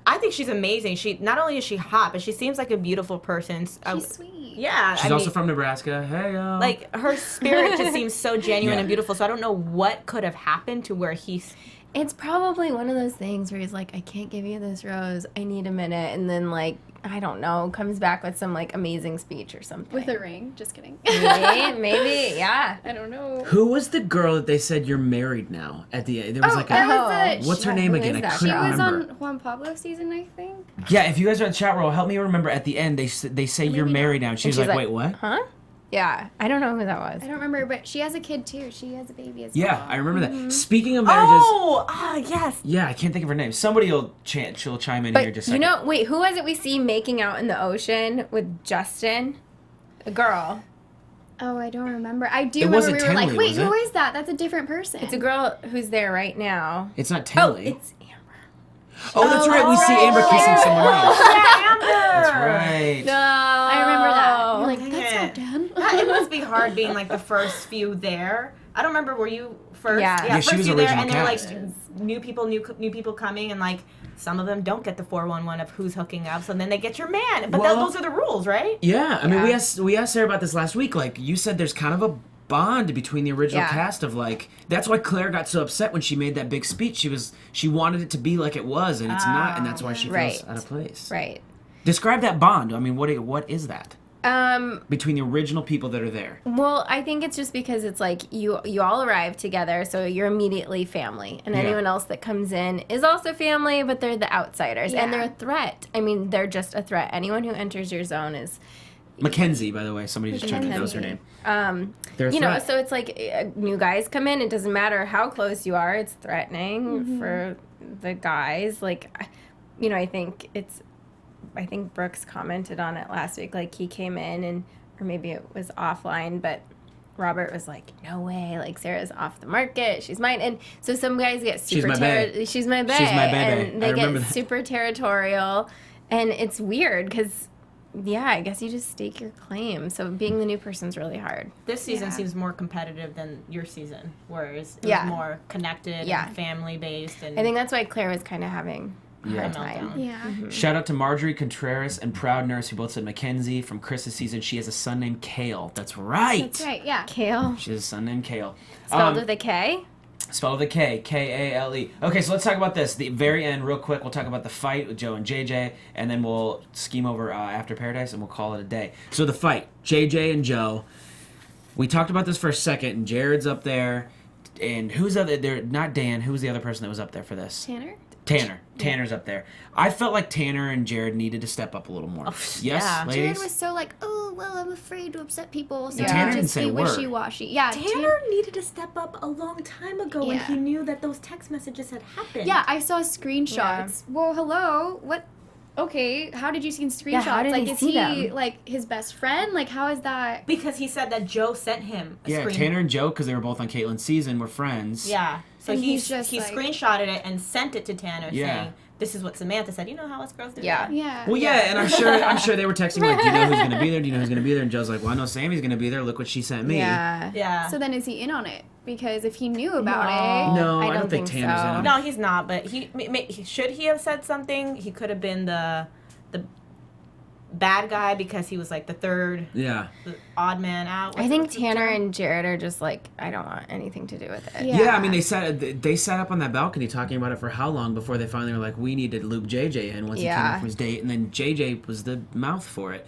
I think she's amazing. She not only is she hot, but she seems like a beautiful person. She's sweet. Yeah, She's I also mean, from Nebraska. Hey, yo. like her spirit just seems so genuine Yeah. and beautiful. So I don't know what could have happened to where he's. It's probably one of those things where he's like, I can't give you this rose. I need a minute. And then, like, I don't know, comes back with some, like, amazing speech or something. With a ring. Just kidding. Maybe, yeah. I don't know. Who was the girl that they said you're married now at the end? There was like that a. was What's her shit, name who again? is I that? couldn't She was remember. on Juan Pablo season, I think. Yeah, if you guys are in the chat roll, help me remember. At the end, they say you're Maybe married now. And she's she's like, like, wait, what? Huh? Yeah. I don't know who that was. I don't remember, but she has a kid too. She has a baby as Yeah, well. I remember that. Speaking of marriages, Yes. yeah, I can't think of her name. Somebody will she'll chime in here But, just a you second. know, wait, who was it we see making out in the ocean with Justin? A girl. Oh, I don't remember. I do It remember wasn't we were like, Tenley, wait, was who it? is that? That's a different person. It's a girl who's there right now. It's not Oh, Telly. it's Amber. Oh, that's right. We see Amber kissing someone else. Yeah, Amber. That's right. No. I remember that. You're like, Dang that's it. not Dan. It must be hard being like the first few there. I don't remember. Were you first? Yeah. Yeah, she first was few there, original and they're like cast. new people coming, and like some of them don't get the 411 of who's hooking up, so then they get your man. But Well- those are the rules, right? Yeah, I mean, Yeah. we asked Sarah about this last week. Like, you said there's kind of a bond between the original Yeah. cast of, like, that's why Claire got so upset when she made that big speech. She wanted it to be like it was, and it's not, and that's why she feels Right. out of place. Right. Describe that bond. I mean, what is that between the original people that are there? Well, I think it's just because it's like you all arrive together, so you're immediately family, and Yeah. anyone else that comes in is also family, but they're the outsiders, and Yeah. they're a threat. I mean, they're just a threat. Anyone who enters your zone is, Mackenzie, by the way, somebody just checked. That was her name. They're a you know, threat. so it's like new guys come in. It doesn't matter how close you are; it's threatening Mm-hmm. for the guys. Like, you know, I think Brooks commented on it last week. Like, he came in and, or maybe it was offline, but Robert was like, "No way! Like, Sarah's off the market. She's mine." And so some guys get super my bae. she's my bae, She's my bae. and I they remember get that. super territorial, and it's weird because. Yeah, I guess you just stake your claim. So being the new person's really hard. This season Yeah. seems more competitive than your season, whereas it Yeah. was more connected Yeah. and family based. And I think that's why Claire was kind of having a Yeah. hard time. Meltdown. Yeah. Shout out to Marjorie Contreras and Proud Nurse, who both said Mackenzie from Chris's season. She has a son named Kale. That's right. That's right, yeah. Kale, She has a son named Kale. spelled with a K. Spelled with a K, K-A-L-E. Okay, so let's talk about this. The very end, real quick, we'll talk about the fight with Joe and JJ, and then we'll scheme over After Paradise, and we'll call it a day. So the fight, JJ and Joe. We talked about this for a second, and Jared's up there, and who's other there? Not Dan. Who was the other person that was up there for this? Tanner. Tanner's up there. I felt like Tanner and Jared needed to step up a little more. Yes, yeah. ladies? Jared was so like, oh, well, I'm afraid to upset people, so Tanner didn't just say be a word. wishy-washy. Yeah, Tanner needed to step up a long time ago when Yeah. he knew that those text messages had happened. Yeah, I saw screenshots. Well, hello, what? Okay, how did you see screenshots? Yeah, how did like, he is see he them? like his best friend? Like, how is that? Because he said that Joe sent him a Yeah, screen. Tanner and Joe, because they were both on Caitlin's season, were friends. Yeah. So And he he's just like- screenshotted it and sent it to Tanner Yeah. saying, "This is what Samantha said. You know how us girls do Yeah. that." Yeah. Well, yeah, and I'm sure they were texting like, "Do you know who's gonna be there? Do you know who's gonna be there?" And Joe's like, "Well, I know Sammy's gonna be there. Look what she sent me." Yeah. Yeah. So then, is he in on it? Because if he knew about No, I I don't think think Tanner's so. in on it. No, he's not. But should he have said something? He could have been the bad guy because he was like the third, Yeah. the odd man out. I think What's the Tanner term? and Jared are just like, I don't want anything to do with it. Yeah. Yeah, I mean, they sat up on that balcony talking about it for how long before they finally were like, we need to loop JJ in once he came Yeah. in from his date, and then JJ was the mouth for it.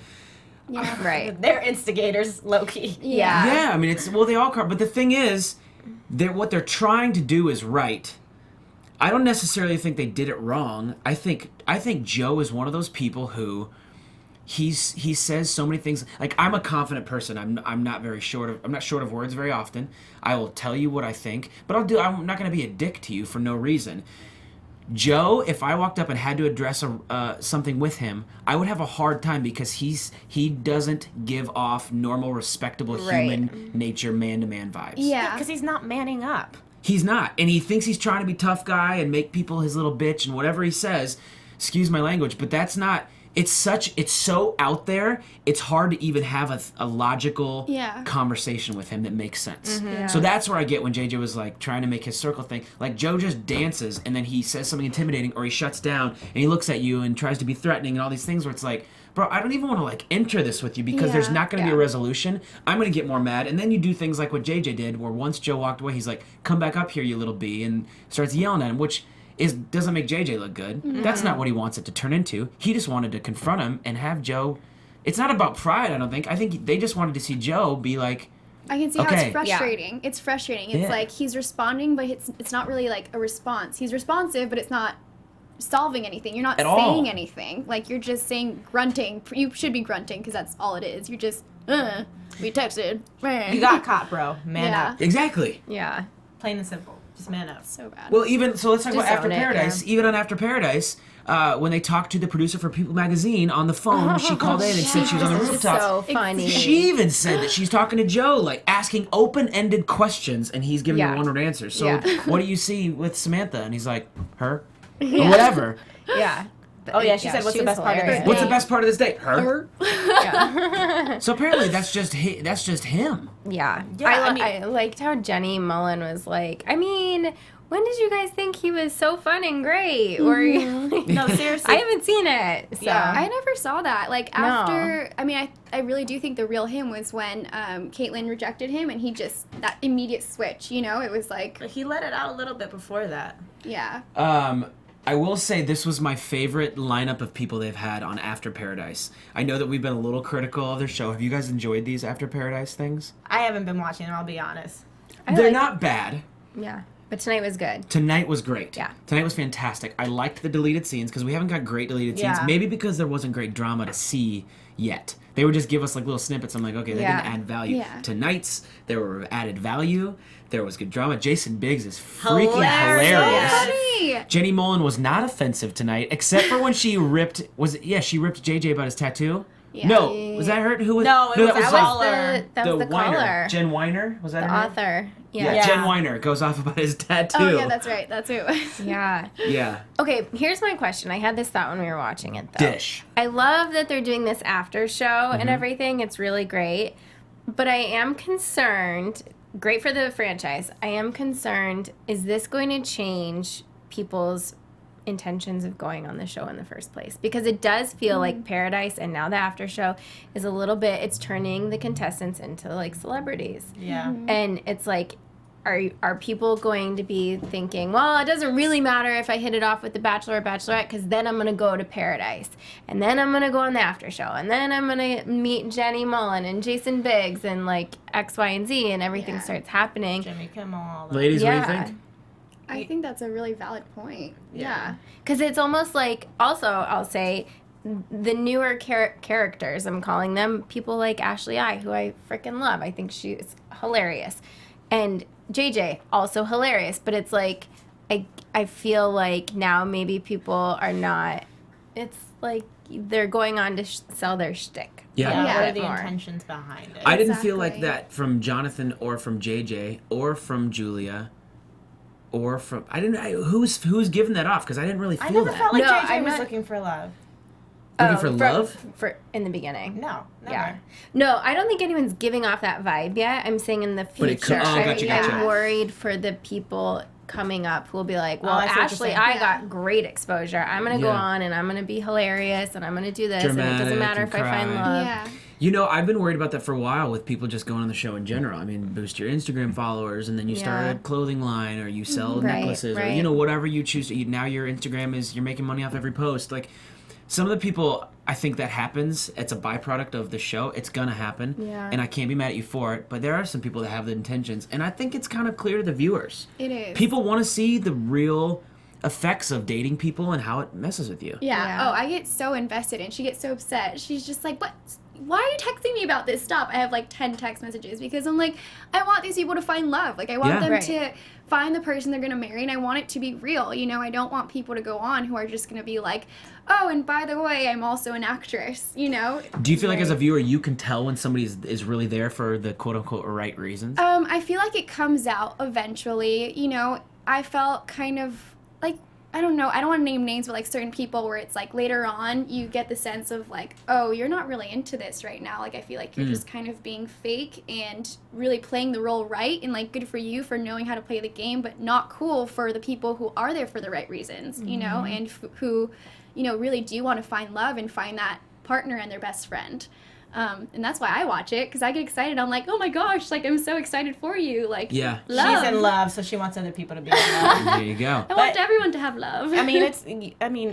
it. Yeah. Right. They're instigators, low key. Yeah. Yeah, I mean, they all are, but the thing is, what they're trying to do is right. I don't necessarily think they did it wrong. I think Joe is one of those people who he says so many things. Like, I'm a confident person. I'm not short of words very often. I will tell you what I think, but I'm not going to be a dick to you for no reason. Joe, if I walked up and had to address something with him, I would have a hard time because he doesn't give off normal, respectable human nature, man-to-man vibes. Yeah. Because he's not manning up. He's not, and he thinks he's trying to be tough guy and make people his little bitch and whatever he says. Excuse my language, but that's not. It's so out there. It's hard to even have a logical conversation with him that makes sense. So that's where I get when JJ was like trying to make his circle thing. Like, Joe just dances and then he says something intimidating or he shuts down and he looks at you and tries to be threatening and all these things where it's like, bro, I don't even want to like enter this with you because there's not going to be a resolution. I'm going to get more mad. And then you do things like what JJ did, where once Joe walked away, he's like, come back up here, you little bee, and starts yelling at him, which doesn't make JJ look good. That's not what he wants it to turn into. He just wanted to confront him and have Joe. It's not about pride, I don't think. I think they just wanted to see Joe be like, I can see how Okay. it's frustrating. Yeah. It's frustrating. It's like he's responding, but it's not really like a response. He's responsive, but it's not solving anything. You're not At saying all. anything. Like, you're just saying grunting. You should be grunting because that's all it is. You're just, we texted. You got caught, bro. Man up. exactly. Yeah. Plain and simple. Just man up. So bad. Well, let's talk about Just After own it, Paradise. Even on After Paradise, when they talked to the producer for People Magazine on the phone, she called in and said she was on the This is rooftop. so funny. She even said that she's talking to Joe, like asking open-ended questions, and he's giving her one-word answers. So, what do you see with Samantha? And he's like, her, or whatever. Yeah. Oh, yeah, she said, what's the was best part of hilarious. this What's the best part of this date? Her. Yeah. So apparently that's just him. Yeah. Yeah, I liked how Jenny Mullen was like, I mean, when did you guys think he was so fun and great? Or No, seriously. I haven't seen it. So. Yeah. I never saw that. Like, after, I mean, I really do think the real him was when Caitlyn rejected him, and he just, that immediate switch, you know? It was like, He let it out a little bit before that. yeah. I will say this was my favorite lineup of people they've had on After Paradise. I know that we've been a little critical of their show. Have you guys enjoyed these After Paradise things? I haven't been watching them, I'll be honest. They're not bad. Yeah. But tonight was good. Tonight was great. Yeah. Tonight was fantastic. I liked the deleted scenes because we haven't got great deleted scenes. Yeah. Maybe because there wasn't great drama to see yet. They would just give us like little snippets. I'm like, okay, they didn't add value. Yeah. Tonight's, there were added value. There was good drama. Jason Biggs is freaking Hilarious. hilarious. Funny. Jenny Mullen was not offensive tonight, except for when she ripped. She ripped JJ about his tattoo. Yeah. No, was that her? Who was? No, it was that Caller. That was the Weiner. caller. Jen Weiner, was that The her name? author. Yeah, Yeah. Jen Weiner goes off about his tattoo. Oh, yeah, that's right. That's who it was. Yeah. Yeah. Okay, here's my question. I had this thought when we were watching it, though. Dish. I love that they're doing this after show and everything. It's really great. But I am concerned, great for the franchise, I am concerned, is this going to change people's intentions of going on the show in the first place? Because it does feel like Paradise and now the after show is a little bit, it's turning the contestants into like celebrities. Yeah. And it's like, are people going to be thinking, well, it doesn't really matter if I hit it off with the Bachelor or Bachelorette because then I'm going to go to Paradise. And then I'm going to go on the after show. And then I'm going to meet Jenny Mullen and Jason Biggs and like X, Y, and Z and everything starts happening. Jimmy Kimmel. Ladies, what do you think? I think that's a really valid point. Yeah. Because it's almost like, also, I'll say, the newer characters, I'm calling them, people like Ashley I, who I freaking love. I think she's hilarious. And JJ, also hilarious. But it's like, I feel like now maybe people are not, it's like they're going on to sell their shtick. Yeah. Yeah. What are the intentions behind it? I didn't feel like Exactly. that from Jonathan or from JJ or from Julia. Or from who's giving that off because I didn't really feel I never that. felt like No, JJ I'm was not- looking for love. Looking for love? For in the beginning. No, never. Yeah. No, I don't think anyone's giving off that vibe yet. I'm saying in the future. But it could- oh, gotcha, I'm gotcha. worried for the people coming up who will be like, well, I see what you're Ashley, saying. I Yeah. got great exposure. I'm going to go Yeah. on and I'm going to be hilarious and I'm going to do this. And it Dramatic doesn't matter and if I find cry. love. Yeah. You know, I've been worried about that for a while with people just going on the show in general. I mean, boost your Instagram followers, and then you start Yeah. a clothing line, or you sell Right, necklaces, or right. whatever you choose. To, now your Instagram you're making money off every post. Like some of the people, I think that happens. It's a byproduct of the show. It's gonna happen, Yeah. and I can't be mad at you for it. But there are some people that have the intentions, and I think it's kind of clear to the viewers. It is. People want to see the real effects of dating people and how it messes with you. Yeah. Yeah. Oh, I get so invested and she gets so upset. She's just like, what? Why are you texting me about this? Stop. I have like 10 text messages because I'm like, I want these people to find love. Like, I want Yeah. them Right. to find the person they're going to marry, and I want it to be real. You know, I don't want people to go on who are just going to be like, oh, and by the way, I'm also an actress, you know? Do you feel like as a viewer you can tell when somebody is really there for the quote unquote right reasons? I feel like it comes out eventually. You know, I felt kind of like, I don't know, I don't want to name names, but like certain people where it's like later on you get the sense of like, oh, you're not really into this right now. Like, I feel like you're just kind of being fake and really playing the role right, and like good for you for knowing how to play the game, but not cool for the people who are there for the right reasons, you know, and who, you know, really do want to find love and find that partner and their best friend. And that's why I watch it, because I get excited. I'm like, oh my gosh, like I'm so excited for you. Like, Yeah. love. She's in love, so she wants other people to be in love. There you go. I want But- everyone to have love. I mean,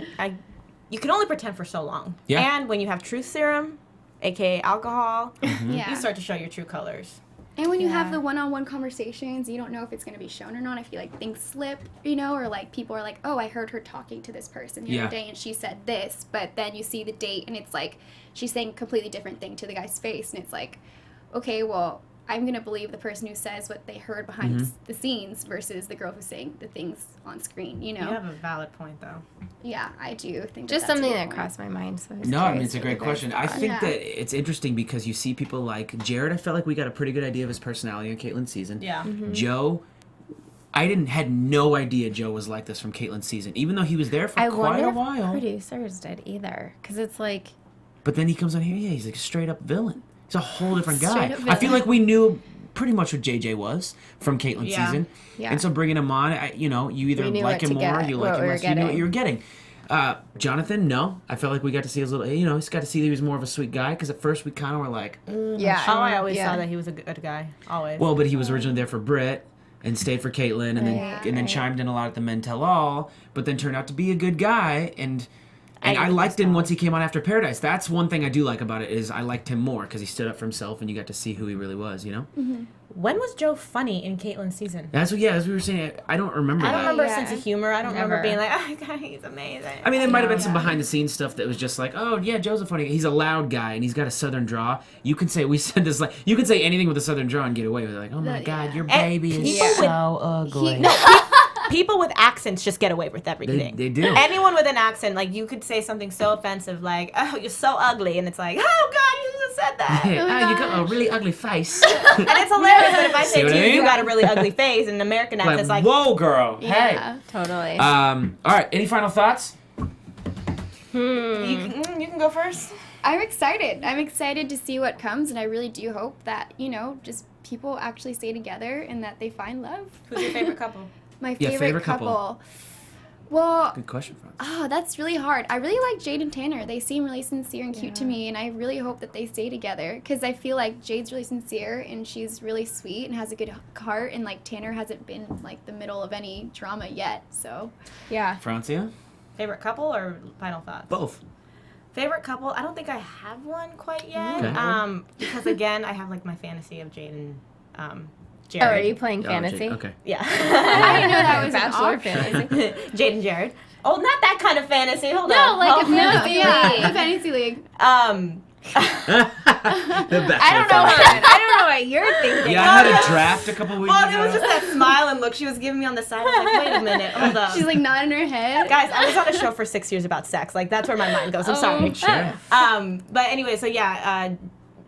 you can only pretend for so long. Yeah. And when you have truth serum, aka alcohol, yeah. you start to show your true colors. And when you have Yeah. the one-on-one conversations, you don't know if it's going to be shown or not. I feel like things slip, you know, or like people are like, oh, I heard her talking to this person the Yeah. other day and she said this, but then you see the date and it's like she's saying a completely different thing to the guy's face, and it's like, okay, well, I'm going to believe the person who says what they heard behind the scenes versus the girl who's saying the things on screen, you know? You have a valid point, though. Yeah, I do think Just that's a something good that point. crossed my mind. So I was No, I mean, curious it's a what great you guys question. I thought. think Yeah. that it's interesting because you see people like Jared. I felt like we got a pretty good idea of his personality on Caitlin's season. Yeah. Joe, I had no idea Joe was like this from Caitlin's season, even though he was there for I quite wonder a if while. producers did either, because it's like, But then he comes on here, yeah, he's like a straight up villain. He's a whole different guy. Straight up I feel villain. like we knew pretty much what JJ was from Caitlin's Yeah. season. Yeah. And so bringing him on, you either We knew like what him to more, get, you what like him we were less, you knew what getting. you were getting. Jonathan, no. I felt like we got to see his little, he's got to see that he was more of a sweet guy, because at first we kind of were like, yeah. Oh, I always yeah. saw that he was a good guy. Always. well, but he was originally there for Britt and stayed for Caitlyn, and then Right. chimed in a lot at the Men Tell All, but then turned out to be a good guy, and I I didn't liked him understand. once he came on After Paradise. That's one thing I do like about it, is I liked him more because he stood up for himself, and you got to see who he really was. When was Joe funny in Caitlin's season? That's what. Yeah, as we were saying, I don't remember I don't that. remember a Yeah. sense of humor. I don't remember Never. being like, oh, God, he's amazing. I mean, there might have been Yeah. some behind the scenes stuff that was just like, oh yeah, Joe's a funny guy. He's a loud guy and he's got a southern draw. You can say we said this like you can say anything with a southern draw and get away with it. Like, oh my God, your And baby is people so with- ugly. People with accents just get away with everything. They do. Anyone with an accent, like, you could say something so offensive, like, oh, you're so ugly, and it's like, oh, God, you just said that. Oh, you got a really ugly face. And it's hilarious, but if I See say what to I you, mean? you got a really ugly face, in an American accent, it's like, whoa, girl. Yeah. Totally. Hey. All right. Any final thoughts? you can go first. I'm excited. I'm excited to see what comes, and I really do hope that, you know, just people actually stay together and that they find love. Who's your favorite couple? My Yeah, favorite, favorite couple. Well, Good question, Franz. oh, that's really hard. I really like Jade and Tanner. They seem really sincere and cute to me, and I really hope that they stay together because I feel like Jade's really sincere and she's really sweet and has a good heart, and like Tanner hasn't been like the middle of any drama yet. So, Yeah. Francia? Favorite couple or final thoughts? Both. Favorite couple? I don't think I have one quite yet. Okay. Because again, I have like my fantasy of Jade and Oh, Jared. are you playing Oh, fantasy? Okay. Yeah. I didn't know that was an Bachelor option. fantasy. Jade and Jared. Oh, not that kind of fantasy. Hold No, on. like Hold a fantasy Yeah, league. the fantasy league. I don't know what you're thinking. Yeah, I had a draft a couple weeks Well, ago. it was just that smile and look she was giving me on the side. I was like, wait a minute, hold up. She's like nodding her head. Guys, I was on a show for 6 years about sex. Like, that's where my mind goes. I'm sorry. Sure. But anyway, so yeah,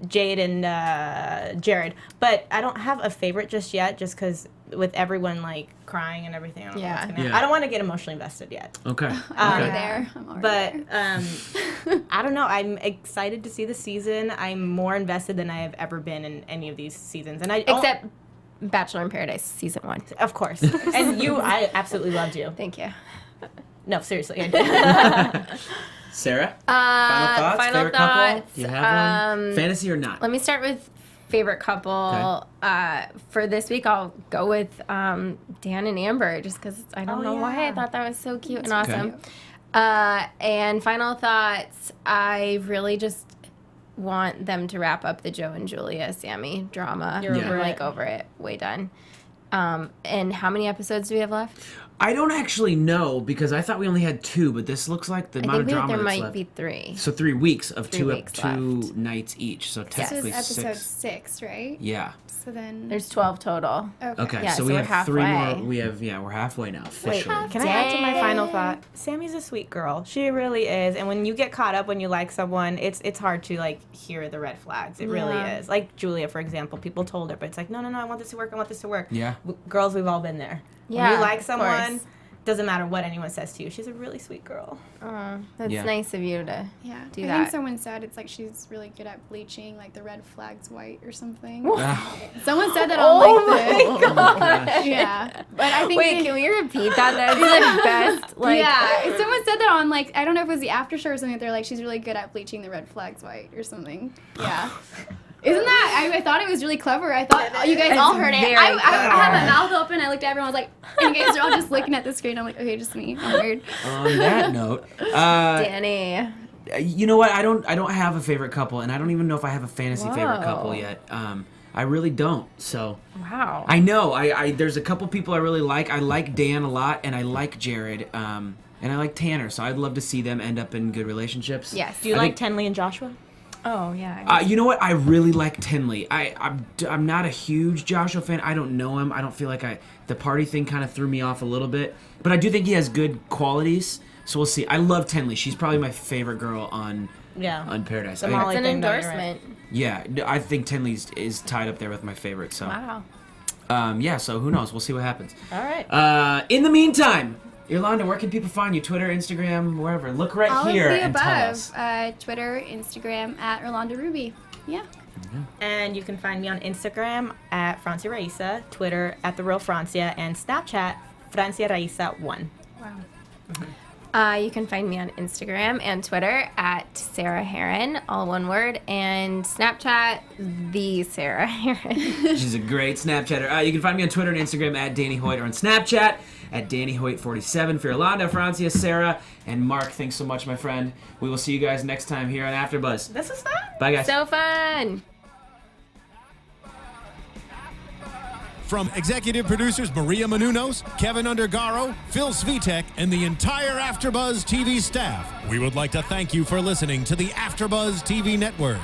Jade and Jared. But I don't have a favorite just yet, just because with everyone, like, crying and everything, I don't know what's gonna happen. Yeah. I don't want to get emotionally invested yet. Okay. I'm already Okay. there. I'm already But there. I don't know. I'm excited to see the season. I'm more invested than I have ever been in any of these seasons. And Except Bachelor in Paradise season 1. of course. And I absolutely loved you. Thank you. No, seriously, I did. Sarah? Final thoughts? Final Favorite couple? thoughts, Do you have one? Fantasy or not? Let me start with favorite couple. For this week, I'll go with Dan and Amber, just because I don't know why I thought that was so cute and awesome. And final thoughts, I really just want them to wrap up the Joe and Julia Sammy drama. You're over I'm it. like over it, way done. And how many episodes do we have left? I don't actually know because I thought we only had 2, but this looks like the I amount of think drama there that's might left. be 3. So 3 weeks of 3 two weeks two left. nights each. So This technically is episode 6. 6, right? Yeah. So then. There's 12 total. Okay. Yeah, so so we we're have 3 halfway. more. We're halfway now Wait, officially. can I add to my Dang. final thought? Sammy's a sweet girl. She really is. And when you get caught up when you like someone, it's hard to like hear the red flags. It really Yeah. is. Like Julia, for example, people told her, but it's like, no, I want this to work. I want this to work. Yeah. Girls, we've all been there. Yeah, When you like of someone, course. doesn't matter what anyone says to you. She's a really sweet girl. That's Yeah. nice of you to Yeah. do I that. think someone said it's like she's really good at bleaching, like the red flag's white or something. Ah, Someone said that Oh on my like the. oh my gosh. Yeah. But I think. Wait, can we repeat that? That's the best. Like, yeah, someone said that on like I don't know if it was the after show or something. They're like she's really good at bleaching the red flags white or something. Yeah, isn't that? I thought it was really clever. I thought you guys all heard it. very I had my clever. mouth open. I looked at everyone. I was like, and you guys are all just looking at the screen. I'm like, okay, just me. I'm weird. On that note, Danny. you know what? I don't have a favorite couple, and I don't even know if I have a fantasy favorite couple Whoa. yet. I really don't. So Wow. I know I there's a couple people I really like. I like Dan a lot, and I like Jared, and I like Tanner. So I'd love to see them end up in good relationships. Yes. Do you I like think- Tenley and Joshua? Oh, yeah. You know what? I really like Tinley. I'm not a huge Joshua fan. I don't know him. I don't feel like the party thing kind of threw me off a little bit. But I do think he has good qualities. So we'll see. I love Tinley. She's probably my favorite girl on Paradise. The Molly It's an thing, though, you're right. endorsement. Yeah, I think Tinley is tied up there with my favorite. So Wow. yeah. So who knows? We'll see what happens. All right. In the meantime, Yolanda, where can people find you? Twitter, Instagram, wherever. Look right All here of the and tell us. above. Twitter, Instagram at Rolanda Ruby. Yeah. And you can find me on Instagram at Francia Raisa, Twitter at The Real Francia, and Snapchat Francia Raisa 1. You can find me on Instagram and Twitter at Sarah Herron, all one word, and Snapchat, the Sarah Herron. She's a great Snapchatter. You can find me on Twitter and Instagram at Danny Hoyt, or on Snapchat at Danny Hoyt47. For Yolanda, Francia, Sarah, and Mark, thanks so much, my friend. We will see you guys next time here on AfterBuzz. This is fun. Bye, guys. So fun. From executive producers Maria Menounos, Kevin Undergaro, Phil Svitek, and the entire AfterBuzz TV staff, we would like to thank you for listening to the AfterBuzz TV network.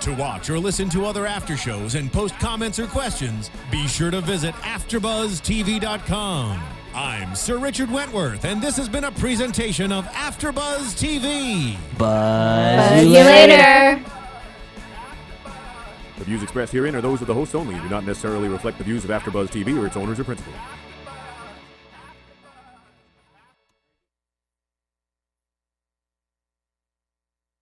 To watch or listen to other after shows and post comments or questions, be sure to visit AfterBuzzTV.com. I'm Sir Richard Wentworth, and this has been a presentation of AfterBuzz TV. Buzz See you later. The views expressed herein are those of the hosts only and do not necessarily reflect the views of AfterBuzz TV or its owners or principals.